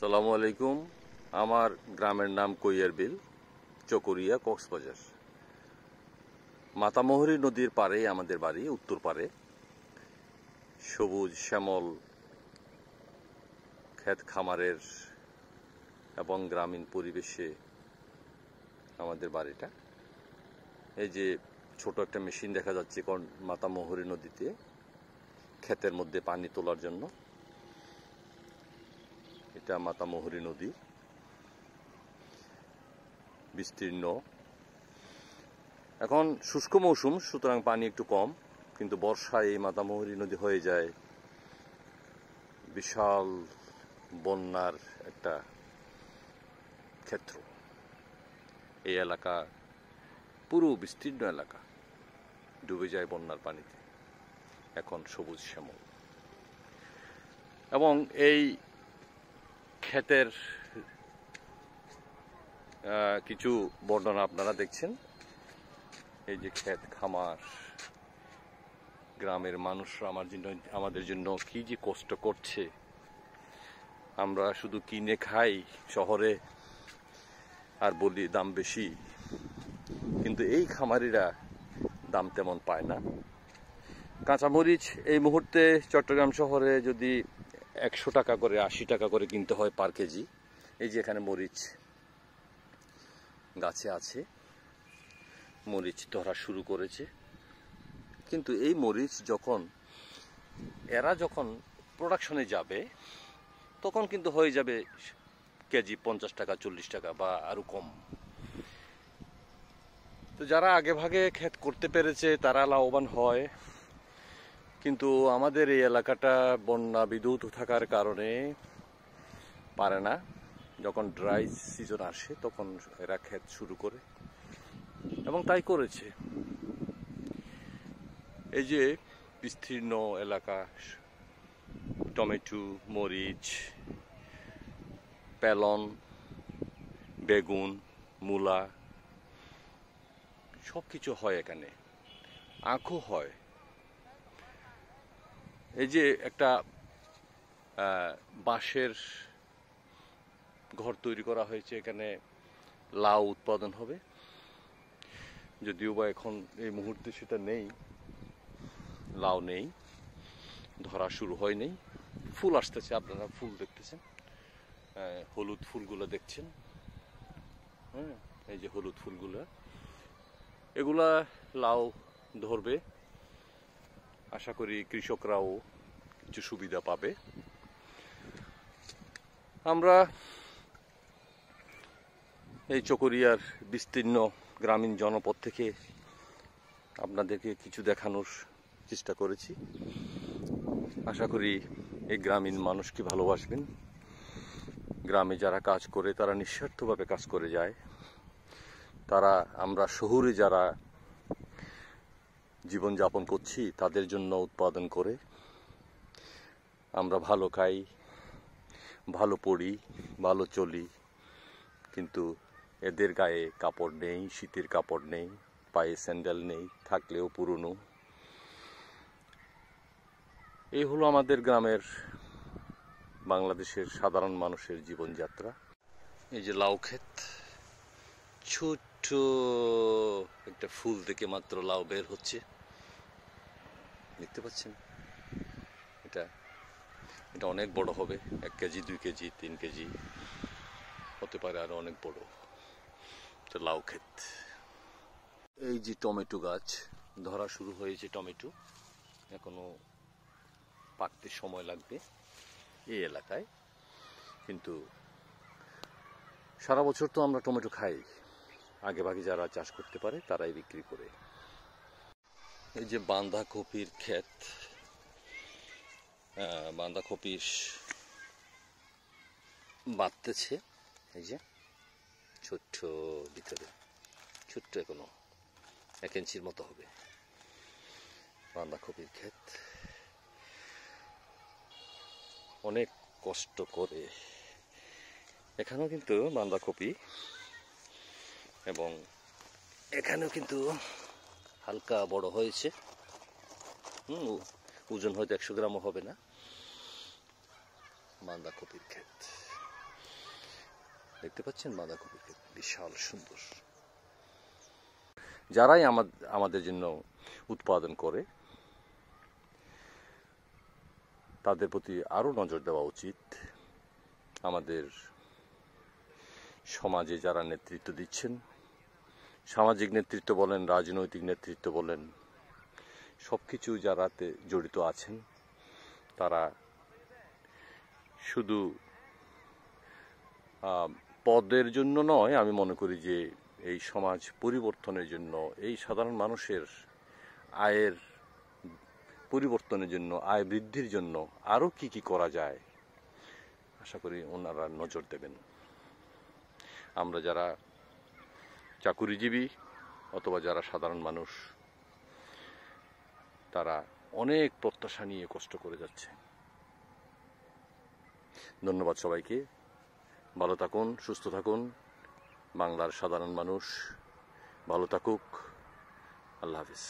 আসসালামু আলাইকুম। আমার গ্রামের নাম কৈয়ারবিল, চকরিয়া, কক্সবাজার। মাতামুহুরী নদীর পাড়ে আমাদের বাড়ি, উত্তর পাড়ে। সবুজ শ্যামল ক্ষেত খামারের এবং গ্রামীণ পরিবেশে আমাদের বাড়িটা। এই যে ছোট একটা মেশিন দেখা যাচ্ছে মাতামুহুরী নদীতে ক্ষেতের মধ্যে পানি তোলার জন্য। এটা মাতামুহুরী নদী, বিস্তীর্ণ। এখন শুষ্ক মৌসুম, সুতরাং পানি একটু কম, কিন্তু বর্ষায় এই মাতামুহুরী নদী হয়ে যায় বিশাল বন্যার একটা ক্ষেত্র। এই এলাকা, পুরো বিস্তীর্ণ এলাকা ডুবে যায় বন্যার পানিতে। এখন সবুজ শ্যামল। এবং এই ক্ষেতের কিছু বর্ণনা আপনারা দেখছেন। এই যে ক্ষেত খামার, গ্রামের মানুষরা আমাদের জন্য কি যে কষ্ট করছে। আমরা শুধু কিনে খাই শহরে আর বলি দাম বেশি, কিন্তু এই খামারিরা দাম তেমন পায় না। কাঁচামরিচ এই মুহূর্তে চট্টগ্রাম শহরে যদি 100 টাকা করে, 80 টাকা করে কিনতে হয় পার কেজি। এই যে এখানে মরিচ গাছে আছে, মরিচ ধরা শুরু করেছে। কিন্তু এই মরিচ এরা যখন প্রোডাকশনে যাবে, তখন কিন্তু হয়ে যাবে কেজি 50 টাকা, 40 টাকা বা আরো কম। তো যারা আগে ভাগে ক্ষেত করতে পেরেছে তারা লাভবান হয়। কিন্তু আমাদের এই এলাকাটা বন্যা বিদ্যুৎ থাকার কারণে পারে না। যখন ড্রাই সিজন আসে তখন এরা ক্ষেত শুরু করে, এবং তাই করেছে। এই যে বিস্তীর্ণ এলাকা, টমেটো, মরিচ, পেলন, বেগুন, মূলা সবকিছু হয় এখানে। আখও হয়। এই যে একটা বাঁশের ঘর তৈরি করা হয়েছে, এখানে লাউ উৎপাদন হবে। যদিও বা এখন এই মুহূর্তে সেটা নেই, লাউ নেই, ধরা শুরু হয়নি। ফুল আসতেছে, আপনারা ফুল দেখতেছেন, হলুদ ফুলগুলো দেখছেন। হ্যাঁ, এই যে হলুদ ফুলগুলা, এগুলা লাউ ধরবে। আশা করি কৃষকরাও কিছু সুবিধা পাবে। আমরা এই চকরিয়ার বিস্তীর্ণ গ্রামীণ জনপদ থেকে আপনাদেরকে কিছু দেখানোর চেষ্টা করেছি। আশা করি এই গ্রামীণ মানুষকে ভালোবাসবেন। গ্রামে যারা কাজ করে তারা নিঃস্বার্থভাবে কাজ করে যায়। আমরা শহরে যারা জীবনযাপন করছি তাদের জন্য উৎপাদন করে। আমরা ভালো খাই, ভালো পড়ি, ভালো চলি, কিন্তু এদের গায়ে কাপড় নেই, শীতের কাপড় নেই, পায়ে স্যান্ডেল নেই, থাকলেও পুরনো। এই হলো আমাদের গ্রামের, বাংলাদেশের সাধারণ মানুষের জীবনযাত্রা। এই যে লাউ ক্ষেত, ছোট্ট একটা ফুল থেকে মাত্র লাউ বের হচ্ছে, দেখতে পাচ্ছেন? এটা অনেক বড় হবে, 1 কেজি, 2 কেজি, 3 কেজি হতে পারে, আরো অনেক বড়। লাউ ক্ষেত। এই যে টমেটো গাছ, ধরা শুরু হয়েছে টমেটো, এখনো পাকতে সময় লাগবে এই এলাকায়। কিন্তু সারা বছর তো আমরা টমেটো খাই, আগে ভাগে যারা চাষ করতে পারে তারাই বিক্রি করে। এই যে বাঁধাকপির ক্ষেত, বাঁধাকপি বাঁধতেছে। এই যে ছোট্ট, ভিতরে ছোট্ট, এখনো 1 ইঞ্চির মতো হবে বাঁধাকপির ক্ষেত। অনেক কষ্ট করে এখানেও কিন্তু বাঁধাকপি, এবং এখানেও কিন্তু হালকা বড় হয়েছে। ওজন হয়তো 100 গ্রামও হবে না। বাঁধাকপির ক্ষেত। দেখতে পাচ্ছেন বাঁধাকপির ক্ষেত বিশাল সুন্দর। যারাই আমাদের জন্য উৎপাদন করে তাদের প্রতি আরও নজর দেওয়া উচিত। আমাদের সমাজে যারা নেতৃত্ব দিচ্ছেন, সামাজিক নেতৃত্ব বলেন, রাজনৈতিক নেতৃত্ব বলেন, সব কিছু যারাতে জড়িত আছেন, তারা শুধু পদের জন্য নয়, আমি মনে করি যে এই সমাজ পরিবর্তনের জন্য, এই সাধারণ মানুষের আয়ের পরিবর্তনের জন্য, আয় বৃদ্ধির জন্য আরও কি কি করা যায়, আশা করি ওনারা নজর দেবেন। আমরা যারা চাকুরিজীবী অথবা যারা সাধারণ মানুষ, তারা অনেক প্রত্যাশা নিয়ে কষ্ট করে যাচ্ছে। ধন্যবাদ সবাইকে। ভালো থাকুন, সুস্থ থাকুন। বাংলার সাধারণ মানুষ ভালো থাকুক। আল্লাহ হাফিজ।